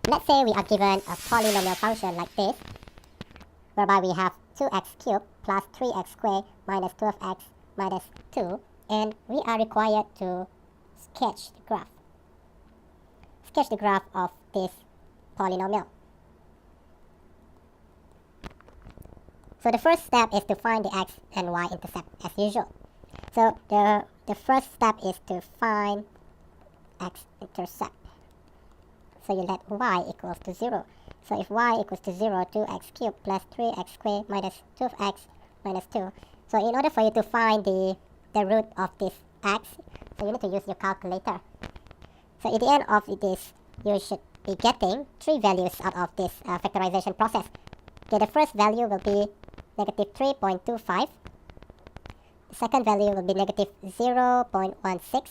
Let's say we are given a polynomial function like this, whereby we have 2x cubed plus 3x squared minus 12x minus 2, and we are required to sketch the graph. Sketch the graph of this polynomial. So the first step is to find the x and y intercept as usual. So the first step is to find x intercept. So you let y equals to 0. So if y equals to 0, 2x cubed plus 3x squared minus 12x minus 2. So in order for you to find the root of this x, so you need to use your calculator. So at the end of this, you should be getting 3 values out of this factorization process. Okay, the first value will be negative 3.25. The second value will be negative 0.16.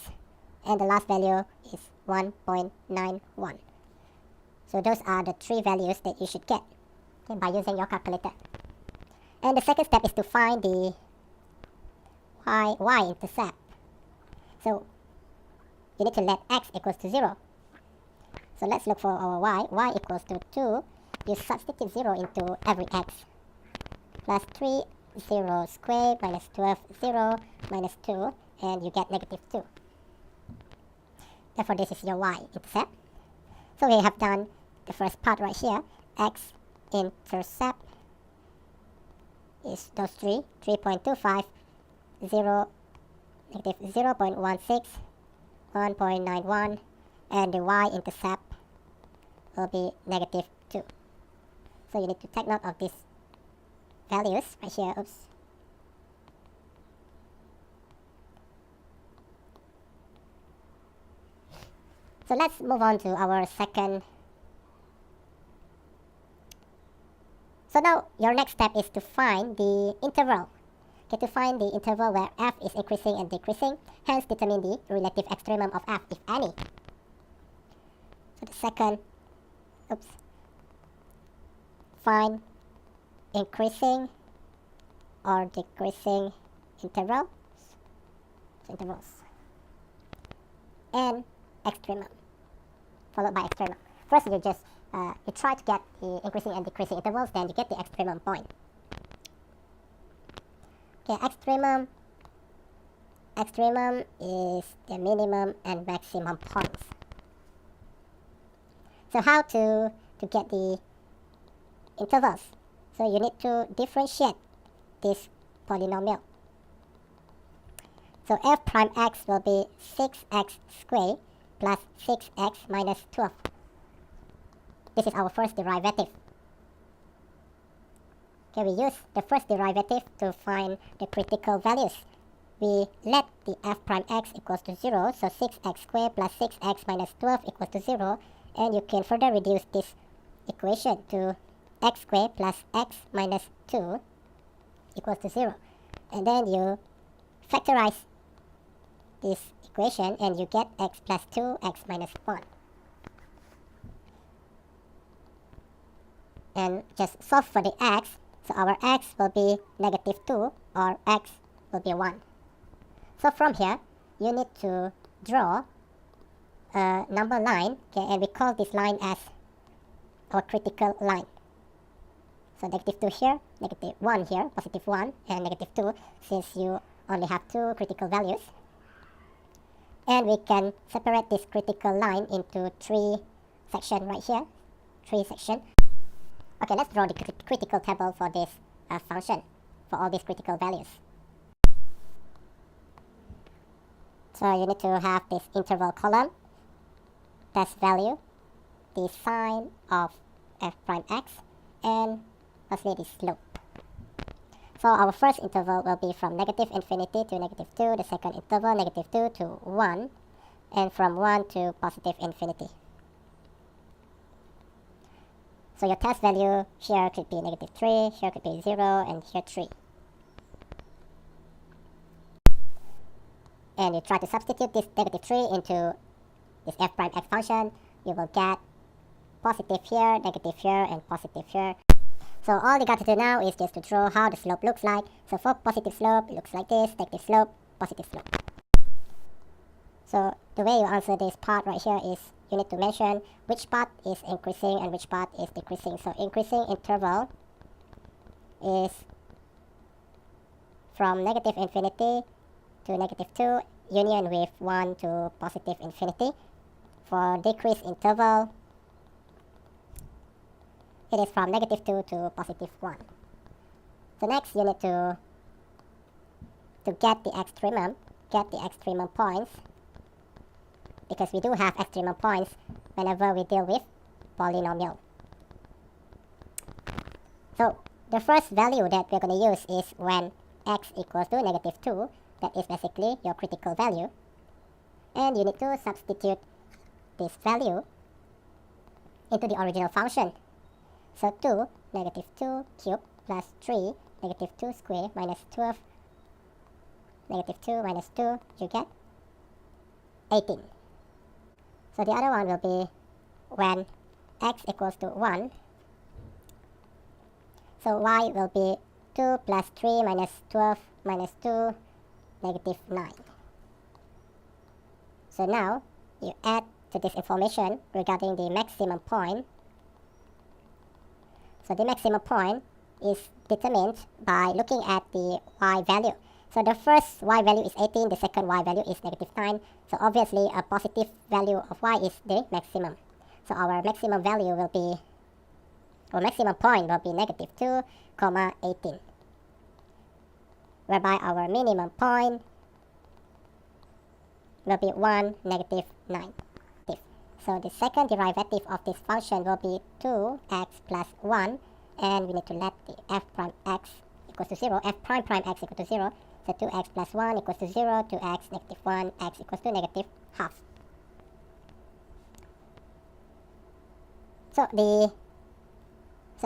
And the last value is 1.91. So those are the 3 values that you should get, okay, by using your calculator. And the second step is to find the y-intercept. So you need to let x equals to 0. So let's look for our y equals to 2. You substitute 0 into every x. Plus 3, 0 squared minus 12, 0 minus 2, and you get negative 2. Therefore, this is your y-intercept. So we have done the first part right here. X-intercept is those 3.25, 0, negative 0.16, 1.91, and the y-intercept will be negative 2. So you need to take note of these values right here. Oops. So let's move on to our second. So now your next step is to find the interval. Okay, to find the interval where f is increasing and decreasing, hence determine the relative extremum of f, if any. So the second, find increasing or decreasing intervals, and extremum, followed by extremum. First, you just you try to get the increasing and decreasing intervals, then you get the extremum point. Okay, extremum is the minimum and maximum points. So how to get the intervals? So you need to differentiate this polynomial. So f prime x will be 6x squared plus 6x minus 12. This is our first derivative. Okay, we use the first derivative to find the critical values. We let the f prime x equals to 0, so 6x squared plus 6x minus 12 equals to 0, and you can further reduce this equation to x squared plus x minus 2 equals to 0. And then you factorize this equation and you get x plus 2, x minus 1. And just solve for the x. So our x will be negative 2 or x will be 1. So from here, you need to draw a number line, okay, and we call this line as our critical line. So negative 2 here, negative 1 here, positive 1, and negative 2, since you only have 2 critical values. And we can separate this critical line into 3 sections right here. 3 sections. Okay, let's draw the critical table for this function, for all these critical values. So you need to have this interval column, test value, the sign of f prime x, and lastly the slope. So our first interval will be from negative infinity to negative 2, the second interval negative 2 to 1, and from 1 to positive infinity. So your test value here could be negative 3, here could be 0, and here 3. And you try to substitute this negative 3 into this f prime x function, you will get positive here, negative here, and positive here. So all you got to do now is just to draw how the slope looks like. So for positive slope, it looks like this, negative slope, positive slope. So the way you answer this part right here is you need to mention which part is increasing and which part is decreasing. So increasing interval is from negative infinity to negative 2 union with 1 to positive infinity. For decrease interval, it is from negative 2 to positive 1. So next you need to get the extremum points, because we do have extremum points whenever we deal with polynomial. So the first value that we're going to use is when x equals to negative 2. That is basically your critical value. And you need to substitute this value into the original function. So 2, negative 2 cubed plus 3, negative 2 squared minus 12, negative 2 minus 2, you get 18. So the other one will be when x equals to 1. So y will be 2 plus 3 minus 12 minus 2, negative 9. So now you add to this information regarding the maximum point. So the maximum point is determined by looking at the y value. So the first y value is 18, the second y value is negative 9. So obviously a positive value of y is the maximum. So our maximum value will be, or maximum point will be negative 2, 18. Whereby our minimum point will be 1, negative 9. So the second derivative of this function will be 2x plus 1, and we need to let the f prime x equals to 0, f prime prime x equals to 0. So 2x plus 1 equals to 0, 2x negative 1, x equals to negative half. So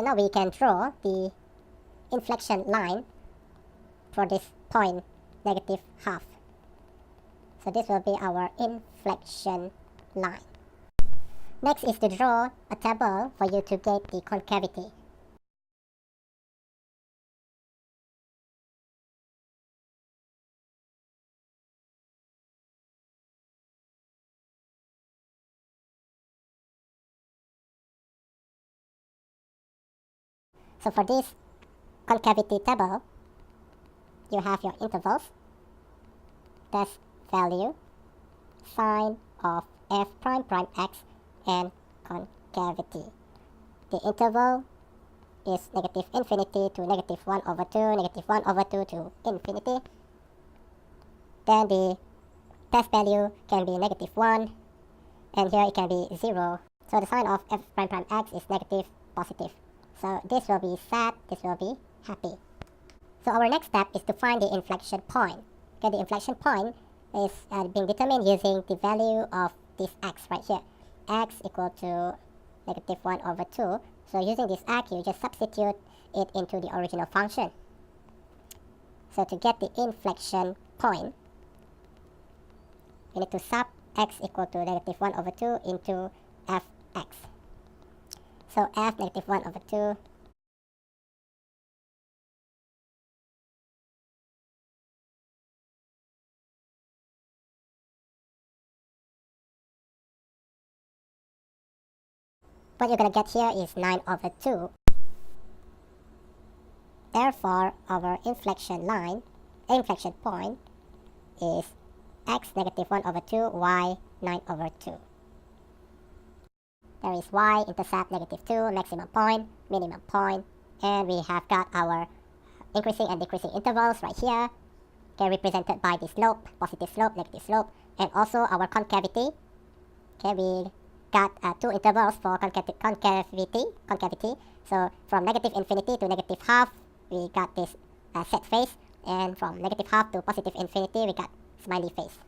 now we can draw the inflection line for this point, negative half. So this will be our inflection line. Next is to draw a table for you to get the concavity. So for this concavity table, you have your intervals, test value, sine of f prime prime x, and concavity. The interval is negative infinity to negative 1 over 2, negative 1 over 2 to infinity. Then the test value can be negative 1, and here it can be 0. So the sign of f prime prime x is negative, positive. So this will be sad, this will be happy. So our next step is to find the inflection point. Okay, the inflection point is being determined using the value of this x right here. X equal to negative 1 over 2. So using this x, you just substitute it into the original function. So to get the inflection point, you need to sub x equal to negative 1 over 2 into fx. So f negative 1 over 2 what you're going to get here is 9 over 2. Therefore, our inflection point is x negative 1 over 2, y 9 over 2. There is y-intercept negative 2, maximum point, minimum point, and we have got our increasing and decreasing intervals right here, okay, represented by the slope, positive slope, negative slope, and also our concavity. Okay, we got 2 intervals for concavity. So from negative infinity to negative half, we got this set face, and from negative half to positive infinity, we got smiley face.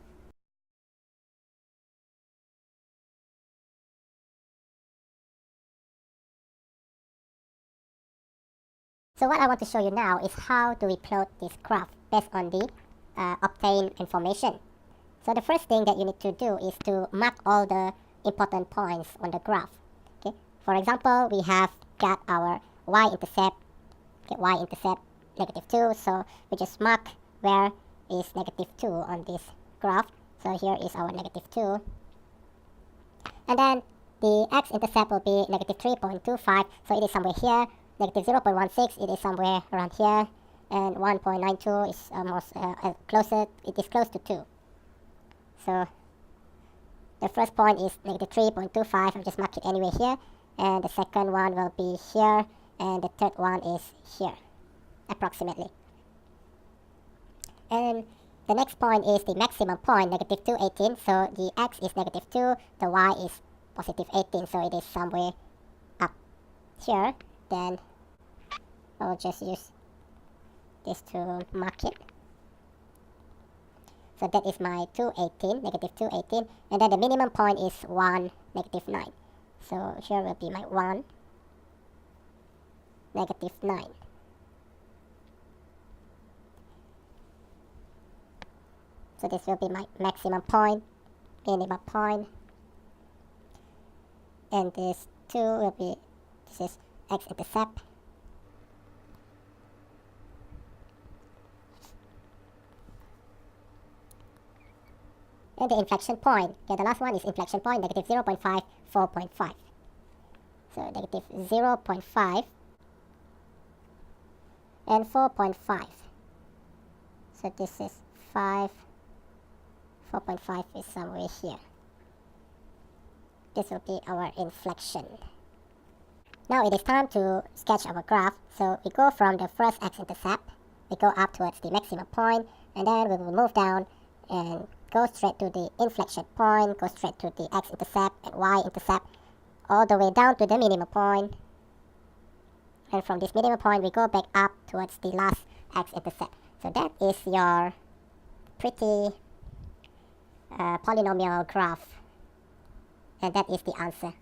So what I want to show you now is how do we plot this graph based on the obtained information. So the first thing that you need to do is to mark all the important points on the graph. Okay. For example, we have got our y-intercept, okay, y-intercept negative 2. So we just mark where is negative 2 on this graph. So here is our negative 2. And then the x-intercept will be negative 3.25, so it is somewhere here. Negative 0.16, it is somewhere around here. And 1.92 is almost closer, it is close to 2. So the first point is negative 3.25, I'll just mark it anywhere here. And the second one will be here, and the third one is here, approximately. And the next point is the maximum point, negative 218. So the x is negative 2, the y is positive 18. So it is somewhere up here. Then I'll just use this to mark it. So that is my 218, negative 218. And then the minimum point is 1, negative 9. So here will be my 1, negative 9. So this will be my maximum point, minimum point. And this 2 will be, this is x-intercept. And the inflection point. Okay, the last one is inflection point, negative 0.5, 4.5. So negative 0.5 and 4.5. So this is 5, 4.5 is somewhere here. This will be our inflection. Now it is time to sketch our graph. So we go from the first x-intercept, we go up towards the maximum point, and then we will move down and go straight to the inflection point, go straight to the x-intercept and y-intercept, all the way down to the minimum point. And from this minimum point, we go back up towards the last x-intercept. So that is your pretty polynomial graph. And that is the answer.